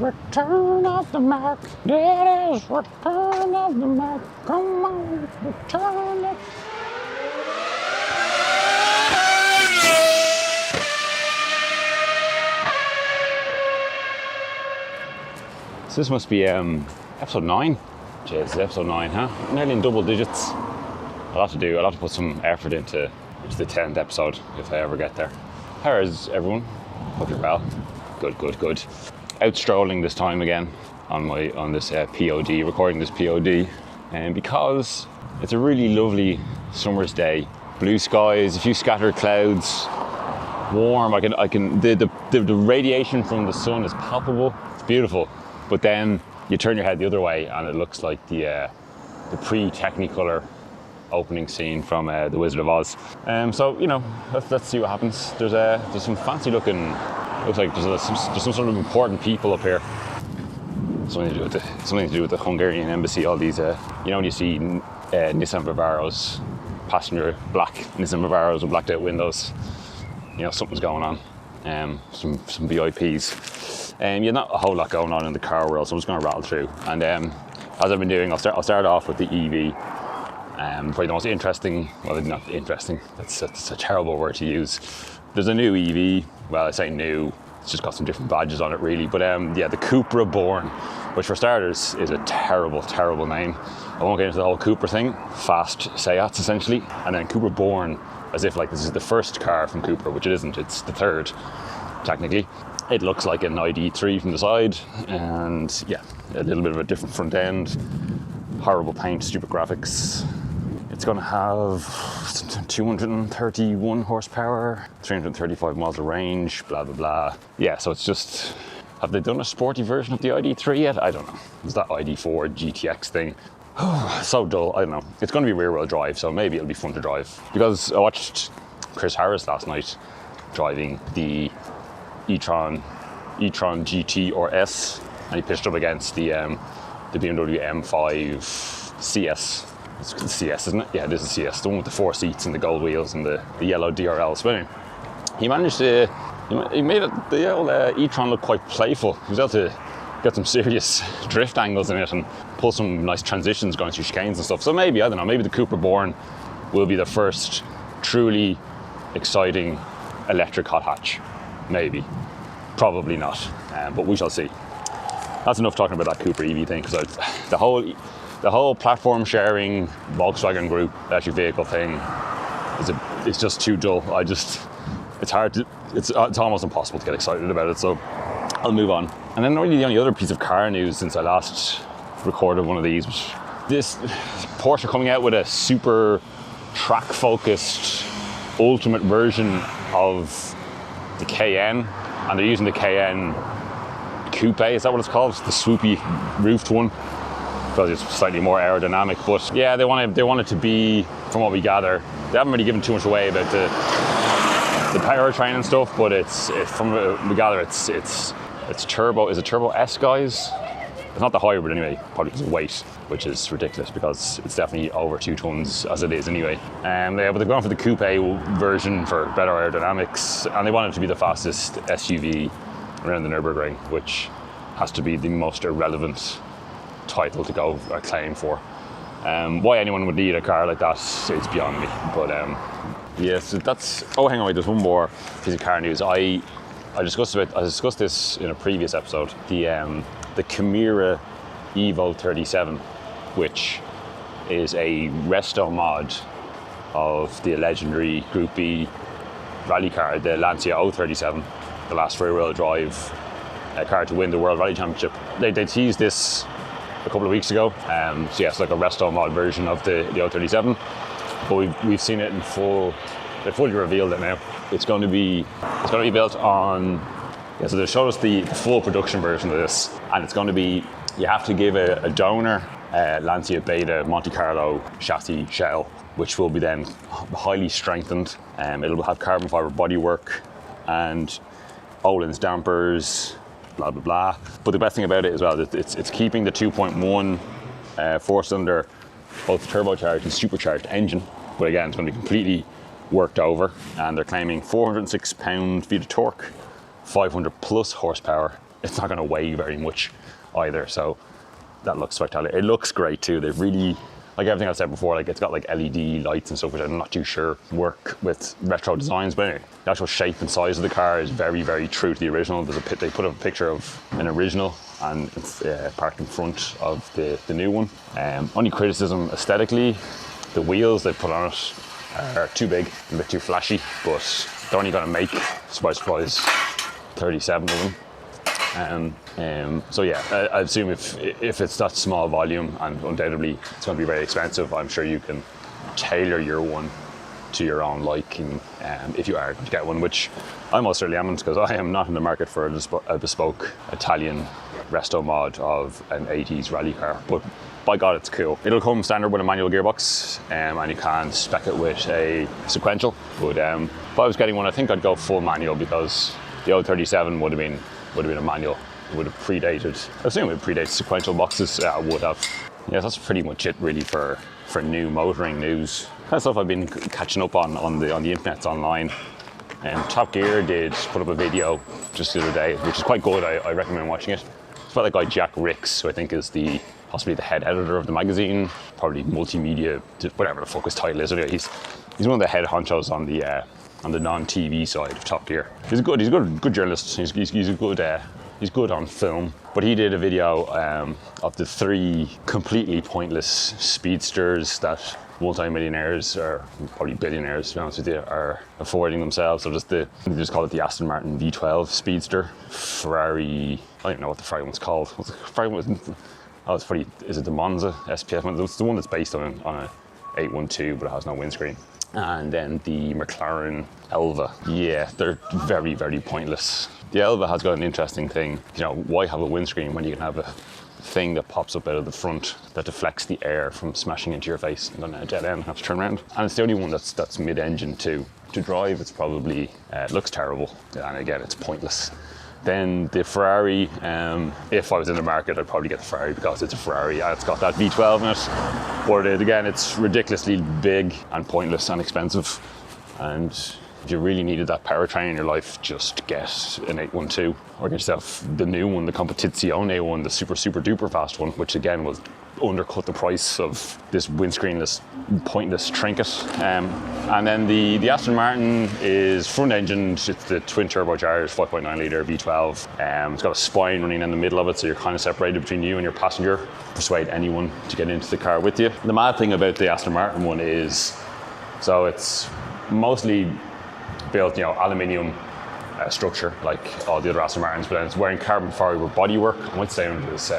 return of the Mac. It is return of the Mac. Come on, return it. So this must be episode 9. Jeez, episode 9, huh? Nearly in double digits. I'll have to put some effort into the 10th episode if I ever get there. How is everyone? Hope you're well. Good. Out strolling this time again on this POD, recording this POD, and because it's a really lovely summer's day, blue skies, a few scattered clouds, warm. The radiation from the sun is palpable. It's beautiful, but then you turn your head the other way and it looks like the pre-Technicolor opening scene from The Wizard of Oz. So let's see what happens. There's some fancy looking. Looks like there's some sort of important people up here. Something to do with the Hungarian embassy. All these, when you see Nissan Vivaros, black Nissan Vivaros with blacked out windows, something's going on. Some VIPs. Not a whole lot going on in the car world, so I'm just going to rattle through. And as I've been doing, I'll start off with the EV. Probably the most interesting. Well, not interesting. That's a terrible word to use. There's a new EV. Well, I say new, it's just got some different badges on it really, but the Cupra Born, which for starters is a terrible name. I won't get into the whole Cupra thing. Fast Seats essentially, and then Cupra Born as if like this is the first car from Cupra, which it isn't, it's the third technically. It looks like an ID3 from the side, and a little bit of a different front end, horrible paint, stupid graphics. It's going to have 231 horsepower, 335 miles of range, blah, blah, blah. Yeah, so it's just, have they done a sporty version of the ID3 yet? I don't know. It's that ID4 GTX thing. So dull, I don't know. It's going to be rear wheel drive, so maybe it'll be fun to drive. Because I watched Chris Harris last night driving the e-tron GT or S, and he pitched up against the BMW M5 CS. It's the CS, isn't it? Yeah, it is a CS. The one with the 4 seats and the gold wheels and the yellow DRL spinning. He managed to, he made the old e-tron look quite playful. He was able to get some serious drift angles in it and pull some nice transitions going through chicanes and stuff. So maybe, I don't know, maybe the Cupra Born will be the first truly exciting electric hot hatch. Maybe. Probably not, but we shall see. That's enough talking about that Cupra EV thing, because the whole platform sharing Volkswagen Group electric vehicle thing it's just too dull. It's almost impossible to get excited about it, so I'll move on. And then really the only other piece of car news since I last recorded one of these was this Porsche coming out with a super track focused ultimate version of the Cayenne, and they're using the Cayenne Coupe, is that what it's called? The swoopy roofed one. Because it's slightly more aerodynamic, but yeah, they want it to be, from what we gather, they haven't really given too much away about the powertrain and stuff, but it's from what we gather it's turbo. Is it turbo S, guys? It's not the hybrid anyway, probably because of weight, which is ridiculous because it's definitely over 2 tons as it is anyway. But they're going for the coupe version for better aerodynamics, and they want it to be the fastest SUV around the Nürburgring, which has to be the most irrelevant title to go claim for. Why anyone would need a car like that is beyond me. But so that's. Oh, hang on, wait. There's one more piece of car news. I discussed this in a previous episode. The Chimera Evol 37, which is a resto mod of the legendary Group B rally car, the Lancia 037, the last rear-wheel drive car to win the World Rally Championship. They teased this a couple of weeks ago. It's like a resto mod version of the 037, but we've seen it in full. They fully revealed it now. It's going to be built on. So they showed us the full production version of this, and it's going to be, you have to give a donor Lancia Beta Monte Carlo chassis shell, which will be then highly strengthened. It'll have carbon fiber bodywork and Öhlins dampers, blah blah blah. But the best thing about it as well, it's keeping the 2.1 4-cylinder, both turbocharged and supercharged engine, but again, it's going to be completely worked over, and they're claiming 406 pound-feet of torque, 500 plus horsepower, it's not going to weigh very much either. So that looks spectacular. It looks great too. They've really, like everything I said before, like it's got like LED lights and stuff, which I'm not too sure work with retro designs, but anyway, the actual shape and size of the car is very, very true to the original. They put up a picture of an original and it's parked in front of the new one. Only criticism aesthetically, the wheels they put on it are too big, a bit too flashy, but they're only going to make, surprise, 37 of them. So yeah, I assume if it's that small volume, and undoubtedly it's going to be very expensive, I'm sure you can tailor your one to your own liking if you are going to get one, which I most certainly am, because I am not in the market for a bespoke Italian resto mod of an 80s rally car. But by God, it's cool. It'll come standard with a manual gearbox, and you can spec it with a sequential. But if I was getting one, I think I'd go full manual, because the old 37 would have been a manual. It would have predated, I assume it predates sequential boxes. Would have. Yeah, that's pretty much it really for new motoring news. Kind of stuff I've been catching up on the internet online. Top Gear did put up a video just the other day, which is quite good. I recommend watching it. It's about that guy Jack Ricks, who I think is possibly the head editor of the magazine, probably multimedia, whatever the fuck his title is. Anyway, he's one of the head honchos on the non-TV side of Top Gear. He's a good journalist. He's good on film. But he did a video of the 3 completely pointless speedsters that multi-millionaires, or probably billionaires to be honest with you, are affording themselves. So they just call it the Aston Martin V12 Speedster. Ferrari, I don't even know what the Ferrari one's called. It's funny, is it the Monza SPF one? It's the one that's based on a 812, but it has no windscreen. And then the McLaren Elva. Yeah, they're very, very pointless. The Elva has got an interesting thing. Why have a windscreen when you can have a thing that pops up out of the front that deflects the air from smashing into your face and then a dead end, have to turn around. And it's the only one that's mid-engine too. To drive, it's probably, it looks terrible. And again, it's pointless. Then the Ferrari, if I was in the market, I'd probably get the Ferrari because it's a Ferrari. It's got that V12 in it. But again, it's ridiculously big and pointless and expensive. And if you really needed that powertrain in your life, just get an 812 or get yourself the new one, the Competizione one, the super, super duper fast one, which again will undercut the price of this windscreenless, pointless trinket. And then the Aston Martin is front-engined. It's the twin turbocharged 5.9 litre V12. It's got a spine running in the middle of it, so you're kind of separated between you and your passenger. Persuade anyone to get into the car with you. The mad thing about the Aston Martin one is, so it's mostly built, aluminium structure like all the other Aston Martins, but then it's wearing carbon fibre bodywork. I might stay under this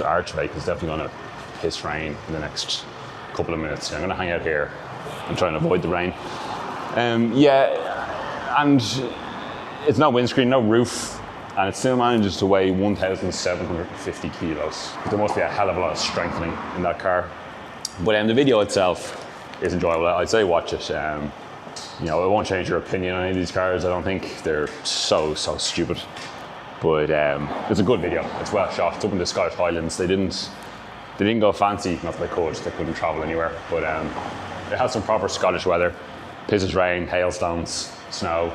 archway because it's definitely going to piss rain in the next couple of minutes. I'm going to hang out here and try and avoid the rain. And it's no windscreen, no roof, and it still manages to weigh 1,750 kilos. There must be a hell of a lot of strengthening in that car. But the video itself is enjoyable. I'd say watch it. It won't change your opinion on any of these cars. I don't think they're so stupid. But it's a good video. It's well shot. It's up in the Scottish Highlands. They didn't go fancy. Not that they could. They couldn't travel anywhere. But it has some proper Scottish weather. Pisses rain, hailstones, snow.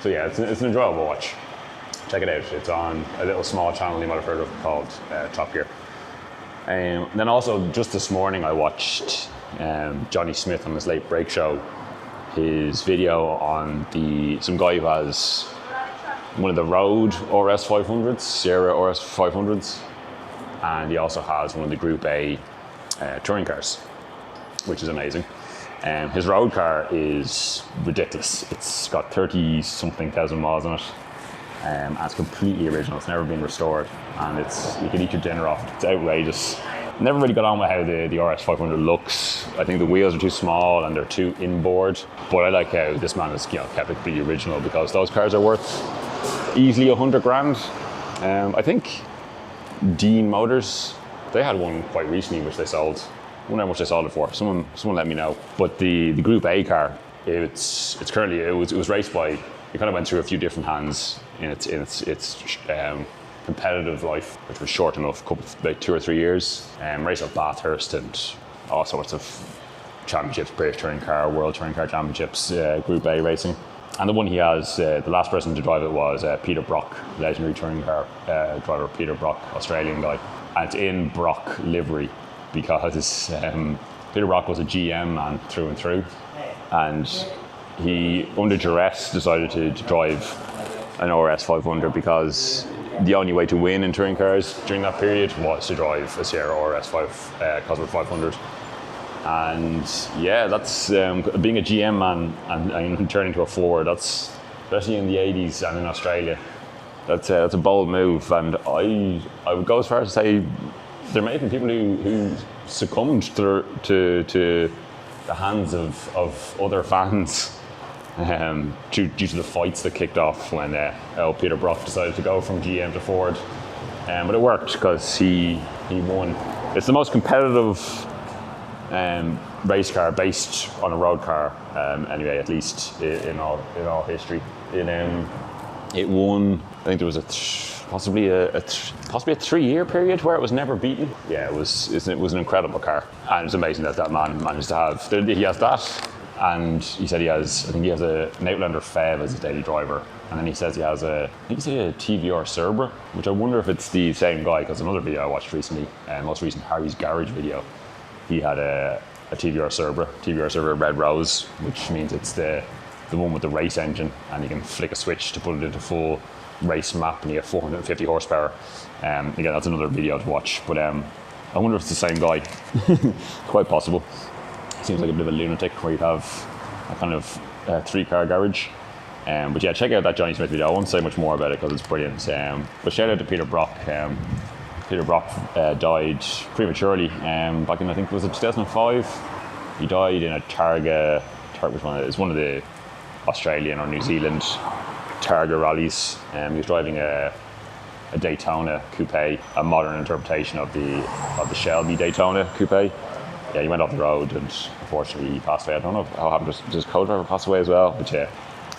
So yeah, it's an enjoyable watch. Check it out. It's on a little small channel you might have heard of called Top Gear. Then also just this morning I watched Johnny Smith on his late break show. His video on some guy who has one of the Road RS 500s, Sierra RS 500s, and he also has one of the Group A touring cars, which is amazing. His road car is ridiculous. It's got 30-something thousand miles on it, and it's completely original. It's never been restored, and you can eat your dinner off it. It's outrageous. Never really got on with how the RS 500 looks. I think the wheels are too small and they're too inboard, but I like how this man has kept it pretty original, because those cars are worth easily 100 grand. I think Dean Motors, they had one quite recently which they sold. I wonder how much they sold it for. Someone let me know. But the Group A car, it's currently, it was raced by, it kind of went through a few different hands in its competitive life, which was short enough, about 2 or 3 years. Raced at Bathurst and all sorts of championships, British Touring Car, World Touring Car Championships, Group A racing. And the one he has, the last person to drive it was Peter Brock, legendary touring car driver Peter Brock, Australian guy. And it's in Brock livery because Peter Brock was a GM man through and through. And he, under duress, decided to drive an RS 500 because the only way to win in touring cars during that period was to drive a Sierra RS Cosworth 500. And yeah, that's being a GM man and turning to a Ford. That's, especially in the 80s and in Australia, that's a bold move. And I would go as far as to say there may have been people who succumbed to the hands of other fans due to the fights that kicked off when Peter Brock decided to go from GM to Ford. But it worked because he won. It's the most competitive race car based on a road car, anyway, at least in all history. It won. I think there was possibly a 3-year period where it was never beaten. Yeah, it was an incredible car, and it's amazing that man managed to have. He has that, and he said he has an Outlander Fev as a daily driver, and then he says he has a TVR Cerbera, which I wonder if it's the same guy, because another video I watched recently, most recent Harry's Garage video, he had a TVR Cerbera Red Rose, which means it's the one with the race engine, and you can flick a switch to put it into full race map, and you get 450 horsepower. Again, that's another video to watch, but I wonder if it's the same guy. Quite possible. Seems like a bit of a lunatic where you have a kind of 3-car garage. But yeah, check out that Johnny Smith video. I won't say much more about it because it's brilliant. But shout out to Peter Brock. Peter Brock died prematurely back in, I think, was it 2005? He died in a Targa, which one? It's one of the Australian or New Zealand Targa rallies. He was driving a Daytona coupe, a modern interpretation of the Shelby Daytona coupe. Yeah, he went off the road and unfortunately he passed away. I don't know how happened. Did his co-driver pass away as well? But yeah.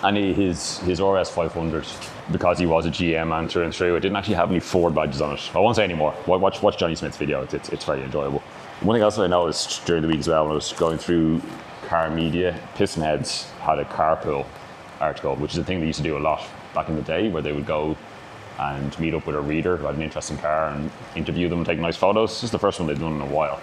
And his RS 500, because he was a GM man through and through, it didn't actually have any Ford badges on it. I won't say any more. Watch Johnny Smith's video. It's very enjoyable. One thing else that I noticed during the week as well, when I was going through car media, Pistonheads had a carpool article, which is a thing they used to do a lot back in the day, where they would go and meet up with a reader who had an interesting car and interview them and take nice photos. This is the first one they've done in a while.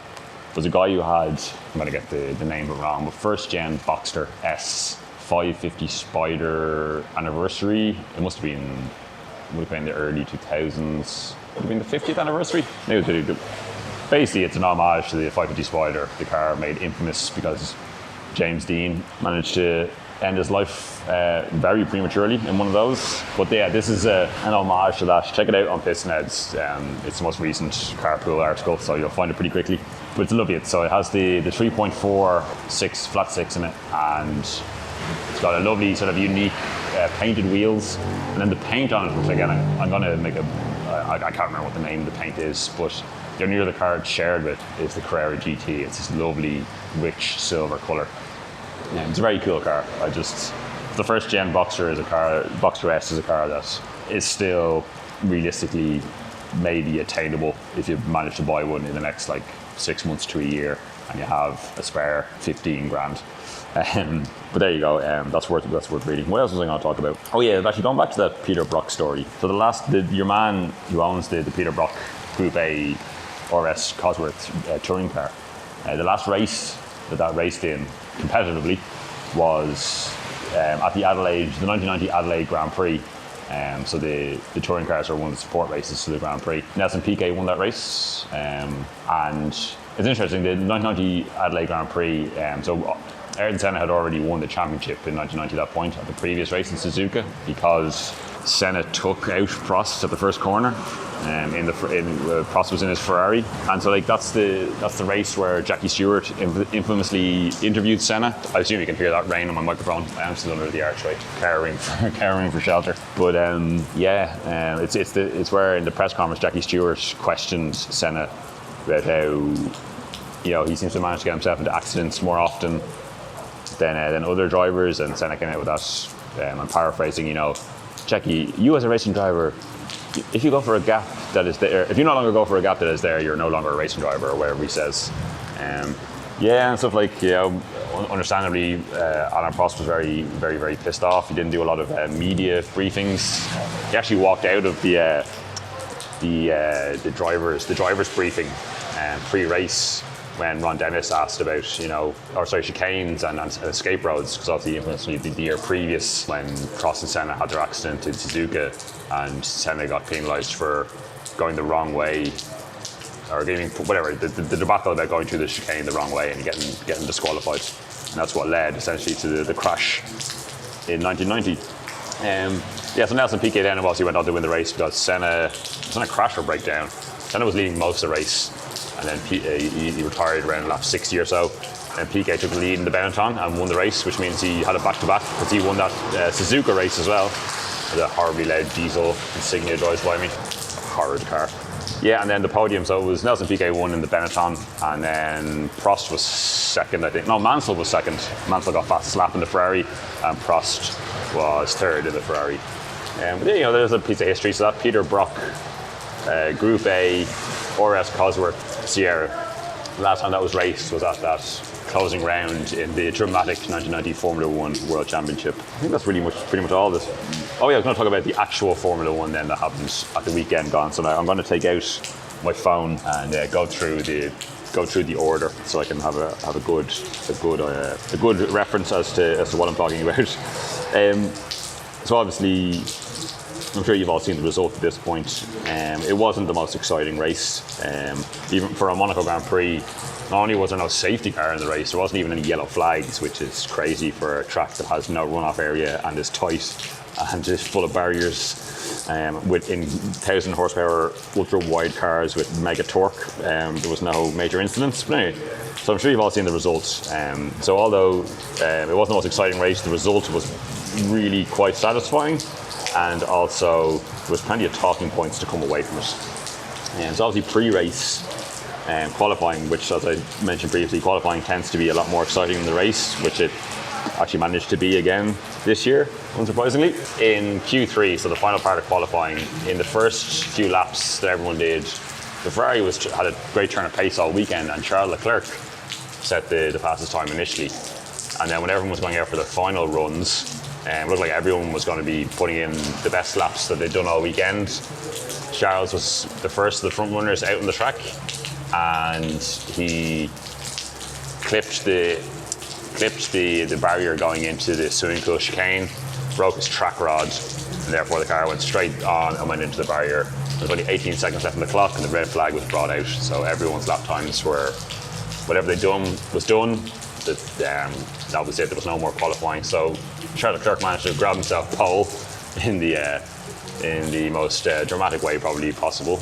There's a guy who had, I'm going to get the name wrong, but first gen Boxster S 550 Spider anniversary. It would have been the early 2000s. Would have been the 50th anniversary. Maybe it was really good. Basically, it's an homage to the 550 Spider, the car made infamous because James Dean managed to end his life very prematurely in one of those. But yeah, this is an homage to that. Check it out on Pistonheads. It's the most recent carpool article, so you'll find it pretty quickly. But it's lovely. So it has the 3.46 flat six in it, and it's got a lovely sort of unique painted wheels, and then the paint on it, which again I'm going to make I can't remember what the name of the paint is, but the only other car it's shared with is the Carrera GT. It's this lovely, rich silver colour. It's a very cool car. The first gen Boxster S is a car that is still realistically maybe attainable if you manage to buy one in the next 6 months to a year and you have a spare 15 grand. But there you go. That's worth reading. What else was I going to talk about? Oh yeah, actually going back to that Peter Brock story. So your man who owns the Peter Brock Group A RS Cosworth touring car, the last race that raced in competitively was at the 1990 Adelaide Grand Prix. So the touring cars are one of the support races to the Grand Prix. Nelson Piquet won that race, and it's interesting. The 1990 Adelaide Grand Prix. So Ayrton Senna had already won the championship in 1990 at that point at the previous race in Suzuka, because Senna took out Prost at the first corner. Prost was in his Ferrari, and so that's the race where Jackie Stewart infamously interviewed Senna. I assume you can hear that rain on my microphone. I am still under the archway, cowering for shelter. But it's where in the press conference Jackie Stewart questioned Senna about how he seems to manage to get himself into accidents more often than other drivers, and Senna came out with that. I'm paraphrasing, Jackie, you as a racing driver, if you go for a gap that is there, if you no longer go for a gap that is there, you're no longer a racing driver, or whatever he says. And stuff like, understandably, Alain Prost was very, very, very pissed off. He didn't do a lot of media briefings. He actually walked out of the drivers briefing pre-race when Ron Dennis asked about, chicanes and escape roads, because obviously the year previous when Prost and Senna had their accident in Suzuka, and Senna got penalised for going the wrong way, or getting the debacle about going through the chicane the wrong way and getting disqualified, and that's what led essentially to the crash in 1990. So Nelson Piquet then obviously went on to win the race because Senna was on a crash or breakdown. Senna was leading most of the race, and then he retired around lap 60 or so. And Piquet took the lead in the Benetton and won the race, which means he had a back-to-back because he won that Suzuka race as well. The horribly loud diesel Insignia drives by me. Horrid car. Yeah, and then the podium, so it was Nelson Piquet won in the Benetton, and then Prost was second, I think. No, Mansell was second. Mansell got fastest lap in the Ferrari, and Prost was third in the Ferrari. But there's a piece of history. So that Peter Brock, Group A, RS Cosworth, Sierra. The last time that was raced was at that closing round in the dramatic 1990 Formula One World Championship. I think that's pretty much all this. Oh yeah, I was going to talk about the actual Formula One then that happened at the weekend gone. So now I'm going to take out my phone and go through the order so I can have a good reference as to what I'm talking about. So obviously, I'm sure you've all seen the result at this point. It wasn't the most exciting race. Even for a Monaco Grand Prix, not only was there no safety car in the race, there wasn't even any yellow flags, which is crazy for a track that has no runoff area and is tight and is full of barriers. With 1,000 horsepower ultra wide cars with mega torque, there was no major incidents. But anyway, so I'm sure you've all seen the results. So although it wasn't the most exciting race, the result was really quite satisfying, and also there was plenty of talking points to come away from it. So obviously pre-race qualifying, which as I mentioned previously, qualifying tends to be a lot more exciting than the race, which it actually managed to be again this year, unsurprisingly. In Q3, so the final part of qualifying, in the first few laps that everyone did, the Ferrari had a great turn of pace all weekend, and Charles Leclerc set the fastest time initially. And then when everyone was going out for their final runs, it looked like everyone was going to be putting in the best laps that they'd done all weekend. Charles was the first of the front runners out on the track, and he clipped the barrier going into the swimming pool chicane, broke his track rod, and therefore the car went straight on and went into the barrier. There was only 18 seconds left on the clock, and the red flag was brought out. So everyone's lap times were, whatever they'd done was done. That was it. There was no more qualifying. So Charles Leclerc managed to grab himself pole in the most dramatic way probably possible.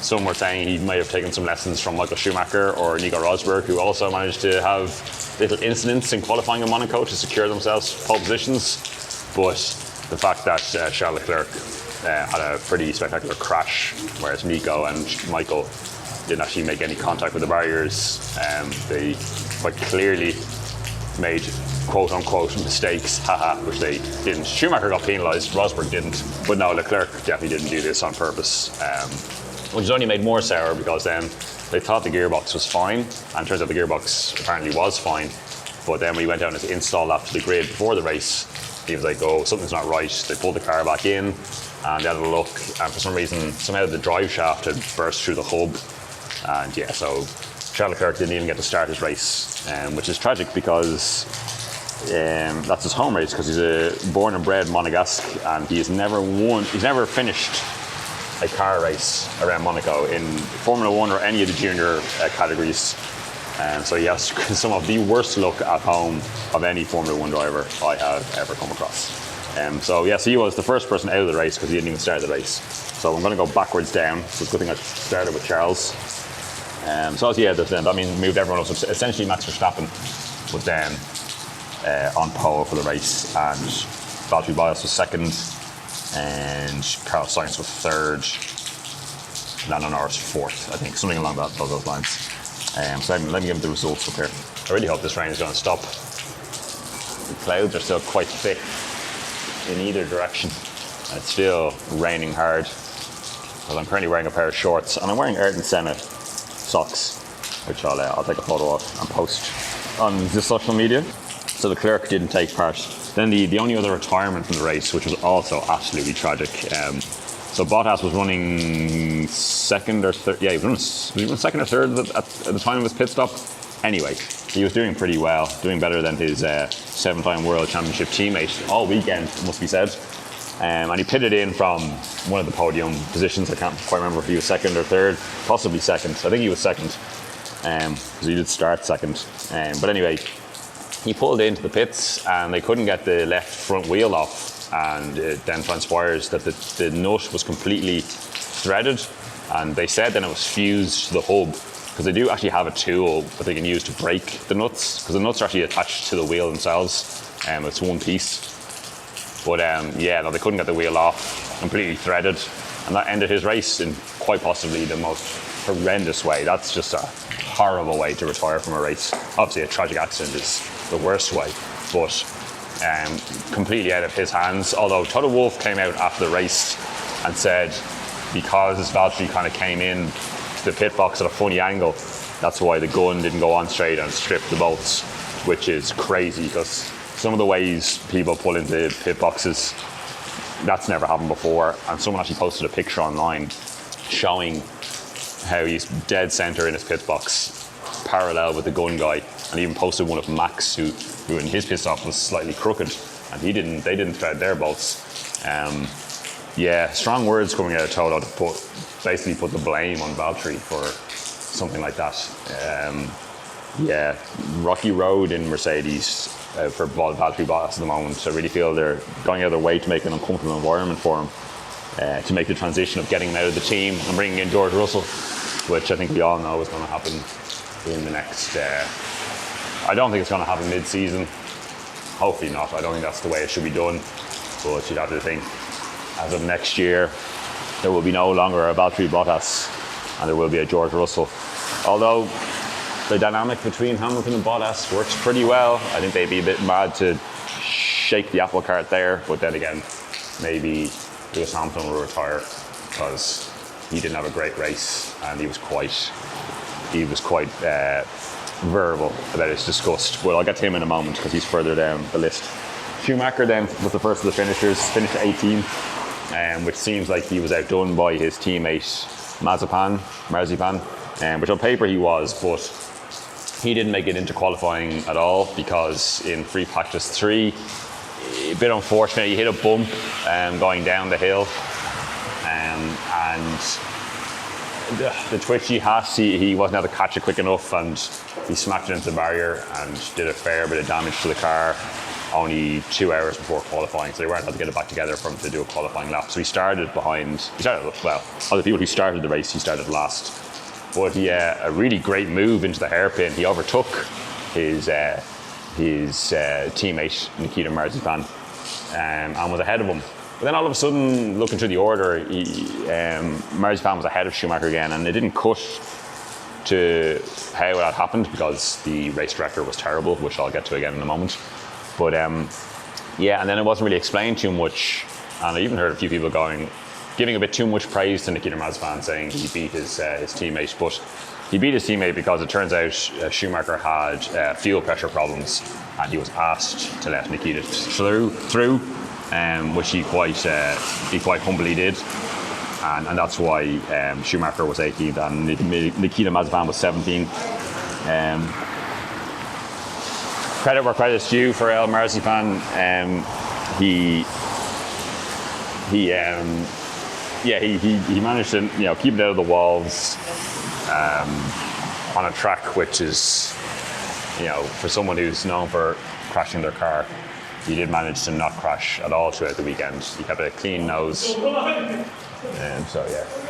Some were saying he might have taken some lessons from Michael Schumacher or Nico Rosberg, who also managed to have little incidents in qualifying in Monaco to secure themselves pole positions. But the fact that Charles Leclerc had a pretty spectacular crash, whereas Nico and Michael didn't actually make any contact with the barriers, they quite clearly made quote-unquote mistakes, which they didn't. Schumacher got penalised, Rosberg didn't, but no, Leclerc definitely didn't do this on purpose. Which is only made more sour because then they thought the gearbox was fine, and turns out the gearbox apparently was fine. But then when he went down to install that to the grid before the race, he was like, oh, something's not right. They pulled the car back in, and they had a look, and for some reason, somehow the drive shaft had burst through the hub. And yeah, so Charles Leclerc didn't even get to start his race, which is tragic because that's his home race, because he's a born and bred Monegasque, and he's never finished a car race around Monaco in Formula One or any of the junior categories. So he has some of the worst luck at home of any Formula One driver I have ever come across. So he was the first person out of the race because he didn't even start the race. So I'm going to go backwards down. So it's a good thing I started with Charles. That means moved everyone up. So essentially Max Verstappen was then on pole for the race, and Valtteri Bottas was second, and Carlos Sainz was third, Lando Norris fourth, I think, something along those lines. So let me give the results up here. I really hope this rain is going to stop. The clouds are still quite thick in either direction, and it's still raining hard. Well, I'm currently wearing a pair of shorts, and I'm wearing Ayrton Senna socks, which I'll take a photo of and post on the social media. So Leclerc didn't take part. Then the only other retirement from the race, which was also absolutely tragic. So Bottas was running second or third. Yeah, he was running second or third at the time of his pit stop. Anyway, he was doing pretty well, doing better than his 7-time World Championship teammate all weekend, it must be said. And he pitted in from one of the podium positions. I can't quite remember if he was second or third, possibly second. I think he was second, because he did start second. But anyway, he pulled into the pits and they couldn't get the left front wheel off, and it then transpires that the nut was completely threaded, and they said then it was fused to the hub, because they do actually have a tool that they can use to break the nuts, because the nuts are actually attached to the wheel themselves. It's one piece. But no, they couldn't get the wheel off, completely threaded, and that ended his race in quite possibly the most horrendous way. That's just a horrible way to retire from a race. Obviously a tragic accident is the worst way, but completely out of his hands. Although Toto Wolff came out after the race and said because Valtteri kind of came in to the pit box at a funny angle, that's why the gun didn't go on straight and stripped the bolts, which is crazy, because some of the ways people pull into pit boxes, that's never happened before. And someone actually posted a picture online showing how he's dead center in his pit box, parallel with the gun guy, and even posted one of Max, who in his pit stop was slightly crooked, and they didn't thread their bolts. Strong words coming out of Toto to basically put the blame on Valtteri for something like that. Rocky road in Mercedes for Valtteri Bottas at the moment. I really feel they're going out of their way to make an uncomfortable environment for him, to make the transition of getting him out of the team and bringing in George Russell, which I think we all know is going to happen in the next... I don't think it's going to happen mid-season. Hopefully not. I don't think that's the way it should be done. But you'd have to think, as of next year, there will be no longer a Valtteri Bottas and there will be a George Russell. Although the dynamic between Hamilton and Bottas works pretty well. I think they'd be a bit mad to shake the apple cart there, but then again, maybe Lewis Hamilton will retire because he didn't have a great race and he was quite verbal about his disgust. Well, I'll get to him in a moment because he's further down the list. Schumacher then was the first of the finishers, finished 18th, which seems like he was outdone by his teammate Marzipan, which on paper he was, but he didn't make it into qualifying at all because in free practice 3, a bit unfortunate, he hit a bump going down the hill, and the twitchy Haas, he wasn't able to catch it quick enough and he smacked it into the barrier and did a fair bit of damage to the car only 2 hours before qualifying, so they weren't able to get it back together for him to do a qualifying lap. So he started other people who started the race, he started last. But a really great move into the hairpin. He overtook his teammate Nikita Marzipan and was ahead of him. But then all of a sudden, looking through the order, Marzipan was ahead of Schumacher again, and it didn't cut to how that happened because the race director was terrible, which I'll get to again in a moment. But and then it wasn't really explained too much, and I even heard a few people giving a bit too much praise to Nikita Mazepin, saying he beat his teammate, but he beat his teammate because it turns out Schumacher had fuel pressure problems, and he was asked to let Nikita through, which he quite humbly did, and that's why Schumacher was 18th and Nikita Mazepin was 17th. Credit where credit's due for El Marzipan. He managed to keep it out of the walls on a track which is, for someone who's known for crashing their car, he did manage to not crash at all throughout the weekend. He kept a clean nose,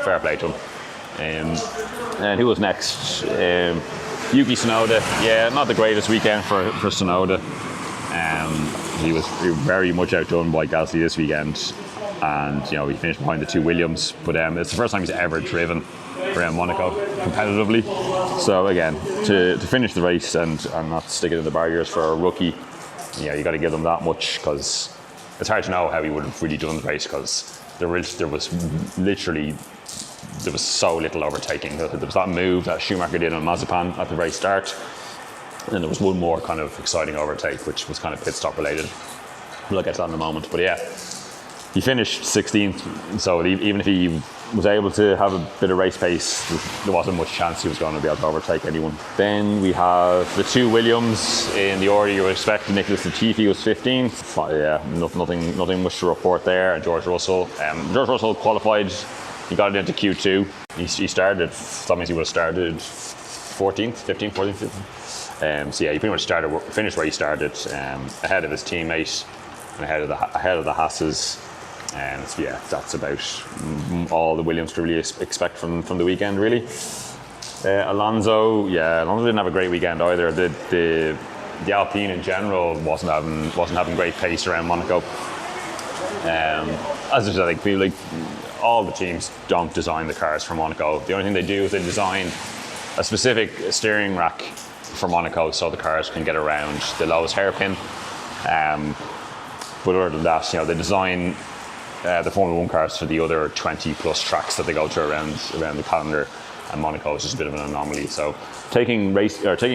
fair play to him. And who was next? Yuki Tsunoda. Not the greatest weekend for Tsunoda. He was very much outdone by Gasly this weekend, and he finished behind the two Williams. But it's the first time he's ever driven around Monaco competitively. So again, to finish the race and not stick it in the barriers for a rookie, you got to give them that much, because it's hard to know how he would have really done the race, because there was so little overtaking. There was that move that Schumacher did on Mazepin at the very start, And there was one more kind of exciting overtake, which was kind of pit stop related. We'll get to that in a moment. But yeah, he finished 16th. So even if he was able to have a bit of race pace, there wasn't much chance he was going to be able to overtake anyone. Then we have the two Williams in the order you would expect. Nicholas Latifi was 15th. Yeah, nothing much to report there. And George Russell qualified. He got it into Q2. He started, that means he would have started 14th, 15th, 14th, 15th. So yeah, he pretty much finished where he started, ahead of his teammate and ahead of the Hasses. And yeah, that's about all the Williams could really expect from the weekend, really. Alonso didn't have a great weekend either. The Alpine in general wasn't having great pace around Monaco. As I said, like all the teams don't design the cars for Monaco. The only thing they do is they design a specific steering rack for Monaco so the cars can get around the lowest hairpin. But other than that, they design the Formula 1 cars for the other 20 plus tracks that they go to around the calendar, and Monaco is just a bit of an anomaly. So taking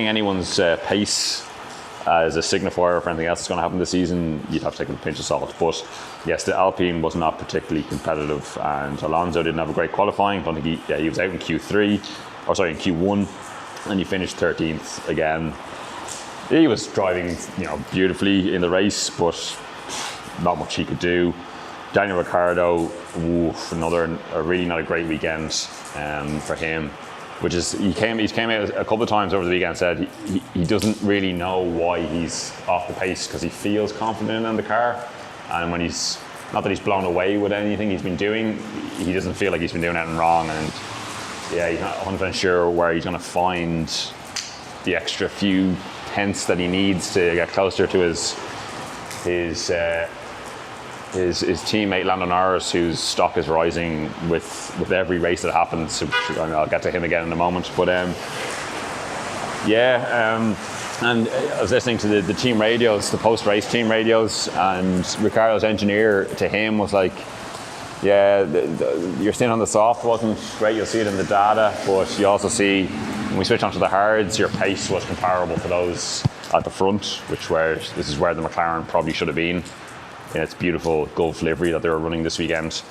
anyone's pace as a signifier for anything else that's going to happen this season, you'd have to take it with a pinch of salt. But yes, the Alpine was not particularly competitive, and Alonso didn't have a great qualifying. I don't think he was out in Q1, and he finished 13th again. He was driving, beautifully in the race, but not much he could do. Daniel Ricardo, a really not a great weekend for him. Which is he came out a couple of times over the weekend and said he doesn't really know why he's off the pace, because he feels confident in the car, and when he's not that he's blown away with anything he's been doing, he doesn't feel like he's been doing anything wrong, and yeah, he's not 100% sure where he's going to find the extra few tenths that he needs to get closer to his teammate Lando Norris, whose stock is rising with every race that happens. So I'll get to him again in a moment. But and I was listening to the team radios, the post-race team radios, and Ricardo's engineer to him was like, yeah, your stint on the soft wasn't great, you'll see it in the data, but you also see when we switch onto the hards, your pace was comparable to those at the front, this is where the McLaren probably should have been in its beautiful Gulf livery that they were running this weekend.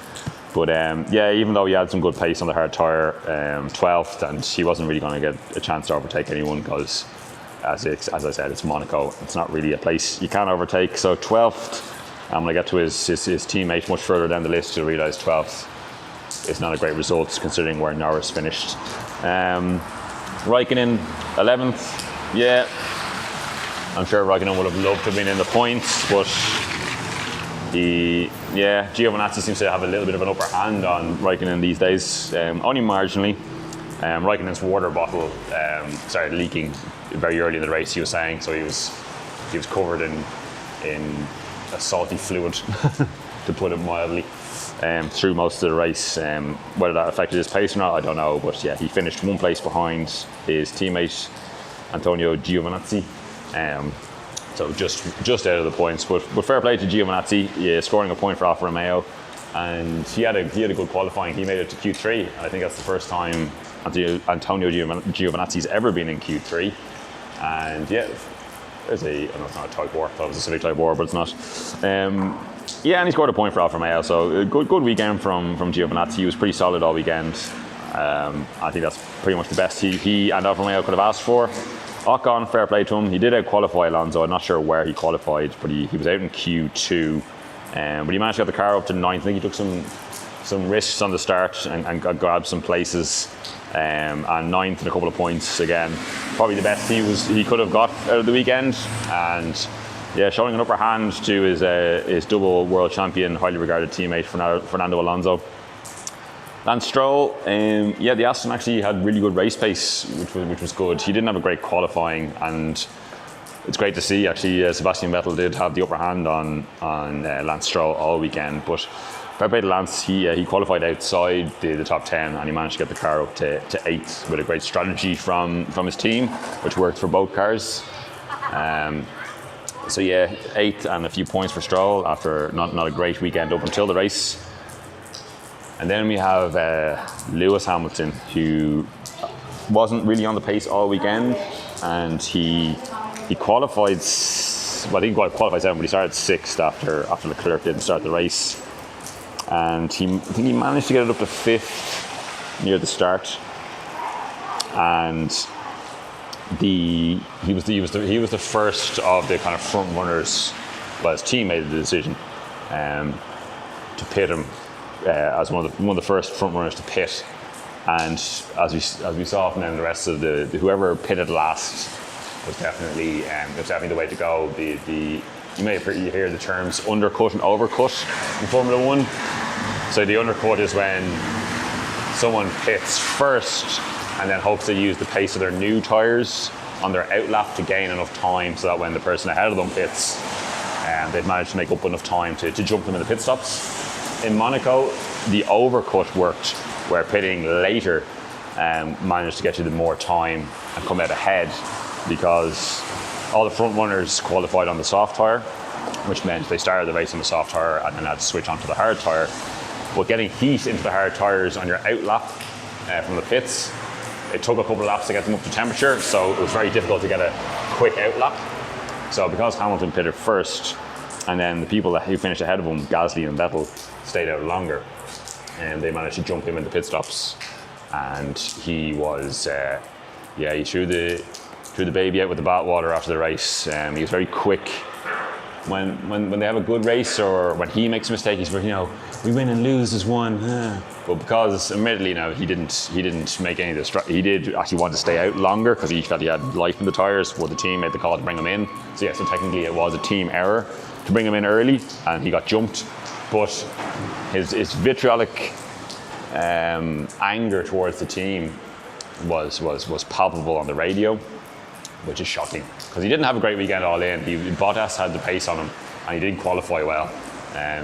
But even though he had some good pace on the hard tyre, 12th, and he wasn't really going to get a chance to overtake anyone, because as I said, it's Monaco. It's not really a place you can overtake. So 12th, and when I get to his teammate much further down the list, you'll realise 12th is not a great result considering where Norris finished. Raikkonen 11th, yeah. I'm sure Raikkonen would have loved to have been in the points, but Giovinazzi seems to have a little bit of an upper hand on Raikkonen these days, only marginally. Raikkonen's water bottle started leaking very early in the race, he was saying, so he was covered in a salty fluid, to put it mildly, through most of the race. Whether that affected his pace or not, I don't know, but yeah, he finished one place behind his teammate Antonio Giovinazzi. So just out of the points, but fair play to Giovinazzi, scoring a point for Alfa Romeo, and he had a good qualifying. He made it to Q3, and I think that's the first time Antonio Giovinazzi's ever been in Q3. And yeah, it's not a Type 4, I thought it was a Civic Type 4, but it's not. And he scored a point for Alfa Romeo, so a good weekend from Giovinazzi. He was pretty solid all weekend. I think that's pretty much the best he and Alfa Romeo could have asked for. Ocon, fair play to him. He did out-qualify Alonso. I'm not sure where he qualified, but he was out in Q2. But he managed to get the car up to 9th. I think he took some risks on the start and grabbed some places. And 9th and a couple of points again. Probably the best he could have got out of the weekend. And yeah, showing an upper hand to his double world champion, highly regarded teammate Fernando Alonso. Lance Stroll, the Aston actually had really good race pace, which was good. He didn't have a great qualifying, and it's great to see actually Sebastian Vettel did have the upper hand on Lance Stroll all weekend. But fair play to Lance, he qualified outside the top 10, and he managed to get the car up to 8th with a great strategy from his team, which worked for both cars. So yeah, 8th and a few points for Stroll after not a great weekend up until the race. And then we have Lewis Hamilton, who wasn't really on the pace all weekend. and he qualified. Well, I think he qualified 7th, but he started 6th after Leclerc didn't start the race, and I think he managed to get it up to 5th near the start, and he was the first of the kind of front runners. Well, his team made the decision to pit him as one of the first front runners to pit, and as we saw from then the rest of the whoever pitted last was definitely the way to go. You may hear the terms undercut and overcut in Formula One. So the undercut is when someone pits first and then hopes to use the pace of their new tyres on their outlap to gain enough time so that when the person ahead of them pits, they've managed to make up enough time to jump them in the pit stops. In Monaco, the overcut worked, where pitting later managed to get you the more time and come out ahead, because all the front runners qualified on the soft tyre, which meant they started the race on the soft tyre and then had to switch onto the hard tyre. But getting heat into the hard tyres on your outlap from the pits, it took a couple of laps to get them up to temperature, so it was very difficult to get a quick outlap. So because Hamilton pitted first, and then the people who finished ahead of him, Gasly and Vettel, stayed out longer, and they managed to jump him in the pit stops, and he was, he threw the baby out with the bathwater after the race. He was very quick. When they have a good race, or when he makes a mistake, he's very, we win and lose as one. But because, admittedly, he didn't make any of the he did actually want to stay out longer because he felt he had life in the tyres. Well, the team made the call to bring him in. So technically it was a team error to bring him in early, and he got jumped. But his vitriolic anger towards the team was palpable on the radio, which is shocking because he didn't have a great weekend all in. Bottas had the pace on him, and he didn't qualify well.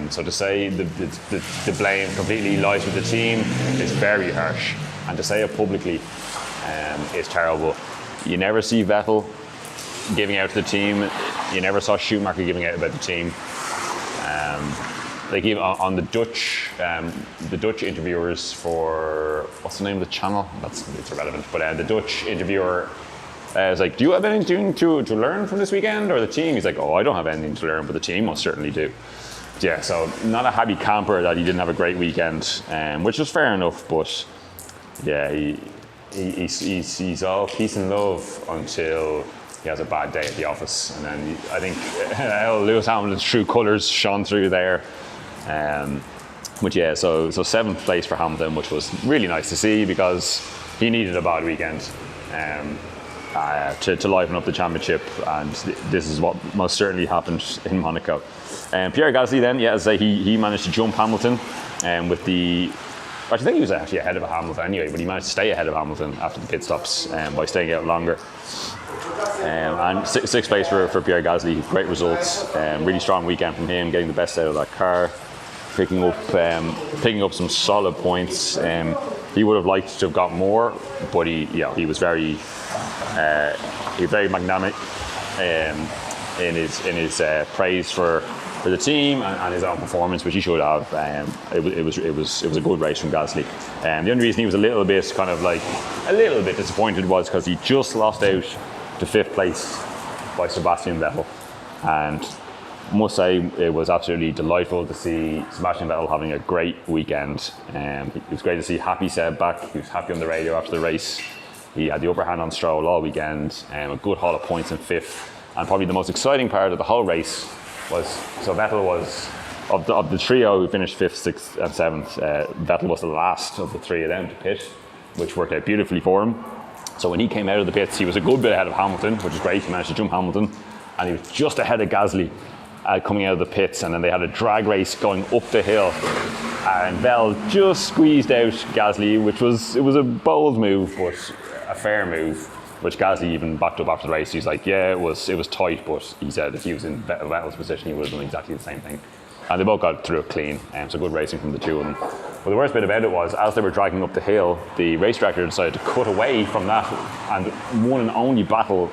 So to say the blame completely lies with the team is very harsh, and to say it publicly is terrible. You never see Vettel giving out to the team. You never saw Schumacher giving out about the team. Like even on the Dutch interviewers for, what's the name of the channel? It's irrelevant. But the Dutch interviewer was like, "Do you have anything to learn from this weekend or the team?" He's like, "Oh, I don't have anything to learn, but the team most certainly do." Yeah, so not a happy camper that he didn't have a great weekend, which was fair enough. But yeah, he's all peace and love until he has a bad day at the office, and then I think Lewis Hamilton's true colours shone through there. But yeah, so 7th place for Hamilton, which was really nice to see because he needed a bad weekend to liven up the championship, and this is what most certainly happened in Monaco. Pierre Gasly then, as I say, he managed to jump Hamilton with the. I think he was actually ahead of Hamilton anyway, but he managed to stay ahead of Hamilton after the pit stops by staying out longer. And 6th place for Pierre Gasly, great results. Really strong weekend from him, getting the best out of that car, picking up some solid points. He would have liked to have got more, but he was very magnanimous in his praise for the team and his own performance, which he should have. It was a good race from Gasly. The only reason he was a little bit disappointed was because he just lost out to 5th place by Sebastian Vettel, and I must say it was absolutely delightful to see Sebastian Vettel having a great weekend. It was great to see Happy Seb back. He was happy on the radio after the race. He had the upper hand on Stroll all weekend, a good haul of points in 5th, and probably the most exciting part of the whole race was, so Vettel was, of the trio who finished 5th, 6th and 7th, Vettel was the last of the 3 of them to pit, which worked out beautifully for him. So when he came out of the pits, he was a good bit ahead of Hamilton, which is great. He managed to jump Hamilton, and he was just ahead of Gasly coming out of the pits, and then they had a drag race going up the hill, and Vettel just squeezed out Gasly, which was a bold move, but a fair move, which Gasly even backed up after the race. He's like, yeah, it was tight, but he said if he was in Vettel's position, he would have done exactly the same thing. And they both got through it clean, so good racing from the two of them. But the worst bit about it was, as they were dragging up the hill, the race director decided to cut away from that and one and only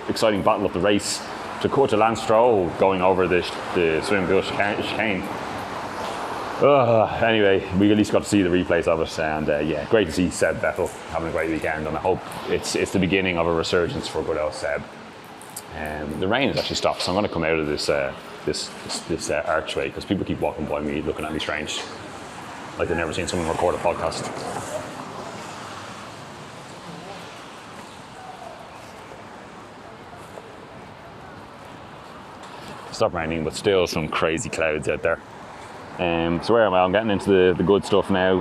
exciting battle of the race, to cut to Lance Stroll going over the swimming pool chicane. Anyway, we at least got to see the replays of it, and yeah, great to see Seb Vettel having a great weekend, and I hope it's the beginning of a resurgence for good old Seb. The rain has actually stopped, so I'm going to come out of this archway because people keep walking by me looking at me strange, like they've never seen someone record a podcast. Stopped raining, but still some crazy clouds out there. So where am I? I'm getting into the good stuff now.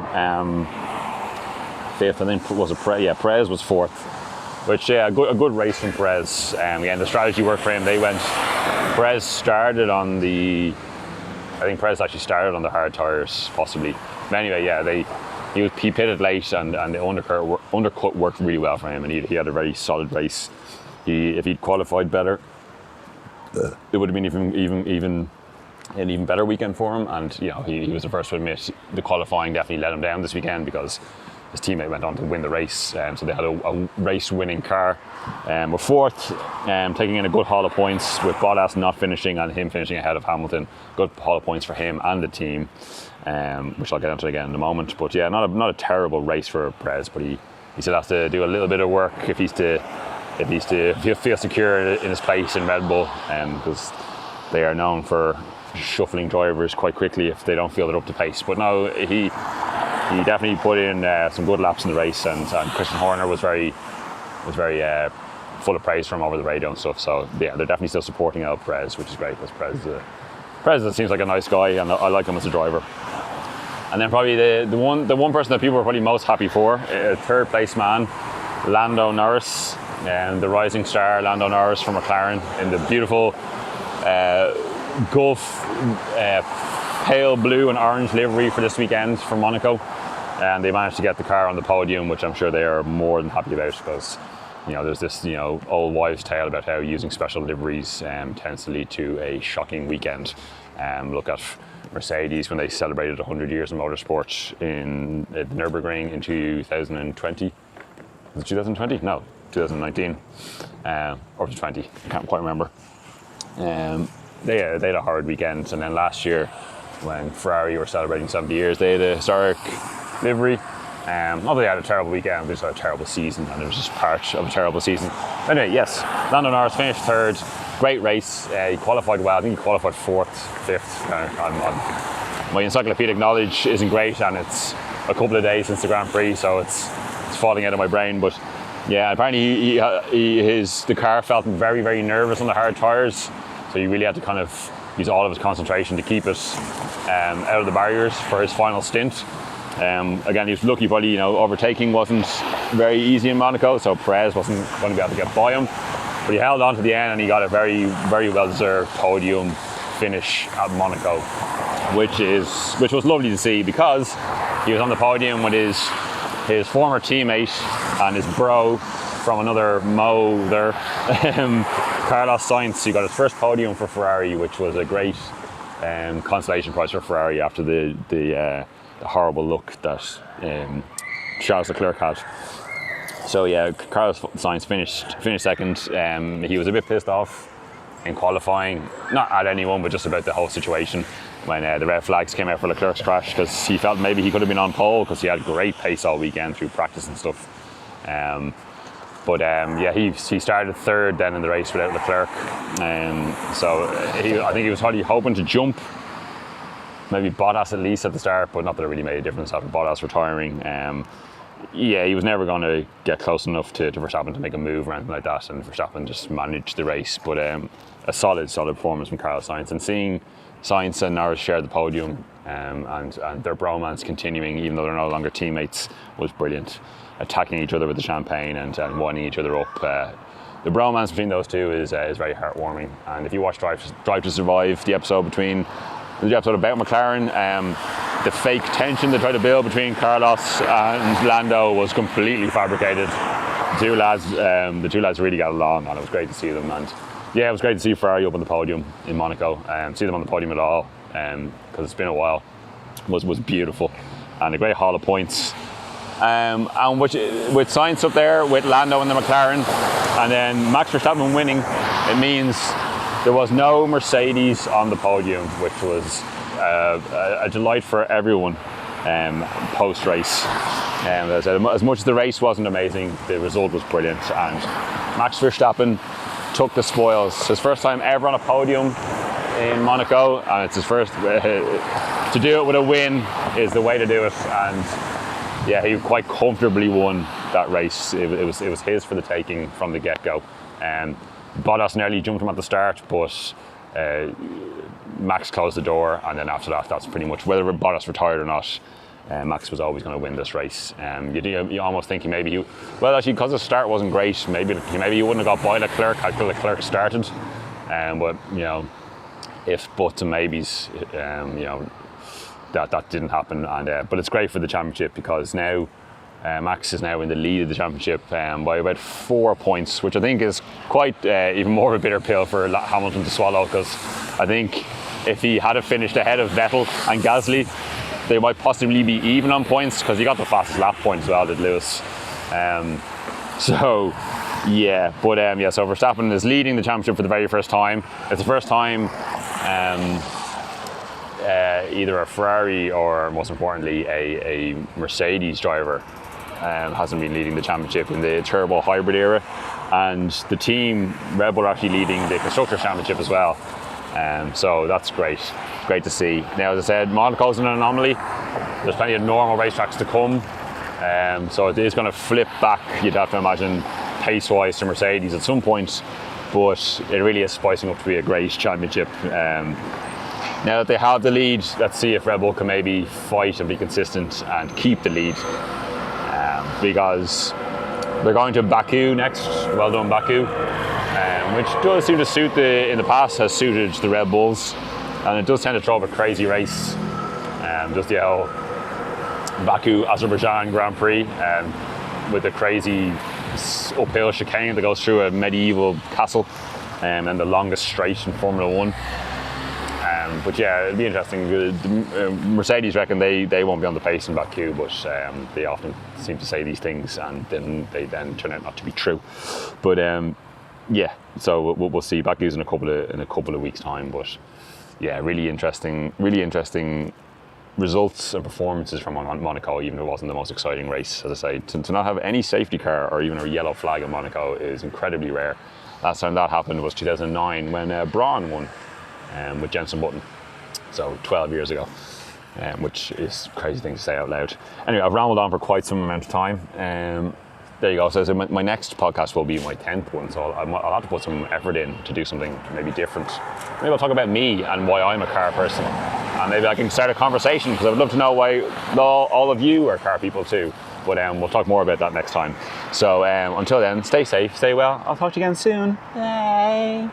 Fifth, I think, was it Perez? Yeah, Perez was fourth. Which, yeah, a good race from Perez. Again, the strategy worked for him. Perez started on I think Perez actually started on the hard tyres, possibly. But anyway, yeah, he pitted late, and the undercut worked really well for him, and he had a very solid race. If he'd qualified better, it would have been even an even better weekend for him. And he was the first to admit the qualifying definitely let him down this weekend because his teammate went on to win the race, so they had a race-winning car. We're fourth, taking in a good haul of points with Bottas not finishing and him finishing ahead of Hamilton. Good haul of points for him and the team, which I'll get into again in a moment. But yeah, not a terrible race for Perez, but he still has to do a little bit of work if he's to feel secure in his place in Red Bull, because they are known for shuffling drivers quite quickly if they don't feel they're up to pace. But no, he definitely put in some good laps in the race, and Christian Horner was very full of praise from over the radio and stuff. So yeah, they're definitely still supporting out Perez, which is great because Perez seems like a nice guy, and I like him as a driver. And then probably the one person that people were probably most happy for, third place man, Lando Norris, and the rising star Lando Norris from McLaren in the beautiful Gulf pale blue and orange livery for this weekend from Monaco, and they managed to get the car on the podium, which I'm sure they are more than happy about, because there's this old wives' tale about how using special liveries tends to lead to a shocking weekend. Look at Mercedes when they celebrated 100 years of motorsport in the Nürburgring in 2020. Was it 2020? No, 2019 or 20. I can't quite remember. They had a hard weekend, and then last year when Ferrari were celebrating 70 years, they had a historic livery. Not that they had a terrible weekend, they just had a terrible season, and it was just part of a terrible season. Anyway, yes, Lando Norris finished third. Great race. He qualified well. I think he qualified fourth, fifth. My encyclopedic knowledge isn't great, and it's a couple of days since the Grand Prix, so it's falling out of my brain. But yeah, apparently the car felt very, very nervous on the hard tyres, so he really had to kind of use all of his concentration to keep it out of the barriers for his final stint. Again, he was lucky, probably, overtaking wasn't very easy in Monaco, so Perez wasn't going to be able to get by him. But he held on to the end, and he got a very, very well-deserved podium finish at Monaco, which was lovely to see, because he was on the podium with his former teammate and his bro from another Mo there, Carlos Sainz, who got his first podium for Ferrari, which was a great consolation prize for Ferrari after the horrible look that Charles Leclerc had. So yeah, Carlos Sainz finished second. He was a bit pissed off in qualifying, not at anyone, but just about the whole situation when the red flags came out for Leclerc's crash, because he felt maybe he could have been on pole because he had great pace all weekend through practice and stuff. Yeah, he started third then in the race without Leclerc, so I think he was probably hoping to jump maybe Bottas at least at the start, but not that it really made a difference after Bottas retiring. Yeah, he was never going to get close enough to Verstappen to make a move or anything like that, and Verstappen just managed the race. But a solid performance from Carlos Sainz, and seeing Sainz and Norris share the podium and their bromance continuing, even though they're no longer teammates, was brilliant. Attacking each other with the champagne and winding each other up. The bromance between those two is very heartwarming. And if you watch Drive to Survive, the episode about McLaren, the fake tension they tried to build between Carlos and Lando was completely fabricated. The two lads really got along, and it was great to see them. And yeah, it was great to see Ferrari up on the podium in Monaco, and see them on the podium at all, because it's been a while. Was beautiful, and a great haul of points. And with Sainz up there, with Lando in the McLaren, and then Max Verstappen winning, it means there was no Mercedes on the podium, which was a delight for everyone post-race. As much as the race wasn't amazing, the result was brilliant, and Max Verstappen took the spoils. His first time ever on a podium in Monaco, and it's his first. To do it with a win is the way to do it, and yeah, he quite comfortably won that race. It was his for the taking from the get-go. Bottas nearly jumped him at the start, but Max closed the door, and then after that, that's pretty much whether Bottas retired or not. Max was always going to win this race. You almost think actually because the start wasn't great, maybe he wouldn't have got by Leclerc had Leclerc started. But if buts and maybes, that didn't happen. And but it's great for the championship because now Max is now in the lead of the championship by about 4 points, which I think is quite even more of a bitter pill for Hamilton to swallow, because I think if he had finished ahead of Vettel and Gasly, they might possibly be even on points, because he got the fastest lap point as well, did Lewis. So Verstappen is leading the championship for the very first time. It's the first time either a Ferrari or, most importantly, a Mercedes driver hasn't been leading the championship in the turbo hybrid era, and the team Red Bull are actually leading the Constructors' Championship as well. So that's great to see. Now, as I said, Monaco's an anomaly. There's plenty of normal racetracks to come, so it is going to flip back, you'd have to imagine, pace-wise to Mercedes at some point, but it really is spicing up to be a great championship. Now that they have the lead, let's see if Red Bull can maybe fight and be consistent and keep the lead, because they're going to Baku next. Well done, Baku. Which does seem to suit in the past has suited the Red Bulls, and it does tend to throw up a crazy race. Just the old Baku Azerbaijan Grand Prix with a crazy uphill chicane that goes through a medieval castle, and the longest straight in Formula One. But yeah, it'll be interesting. The Mercedes reckon they won't be on the pace in Baku, but they often seem to say these things and then they turn out not to be true. But yeah, so we'll see. Baku's in a couple of weeks' time. But yeah, really interesting results and performances from Monaco, even if it wasn't the most exciting race. As I say, to not have any safety car or even a yellow flag in Monaco is incredibly rare. Last time that happened was 2009 when Braun won with Jenson Button, so 12 years ago, which is a crazy thing to say out loud. Anyway, I've rambled on for quite some amount of time. There you go. So my next podcast will be my 10th one, so I'll have to put some effort in to do something maybe different. Maybe I'll talk about me and why I'm a car person, and maybe I can start a conversation, because I would love to know why all of you are car people too. But we'll talk more about that next time. So until then, stay safe, stay well. I'll talk to you again soon. Bye.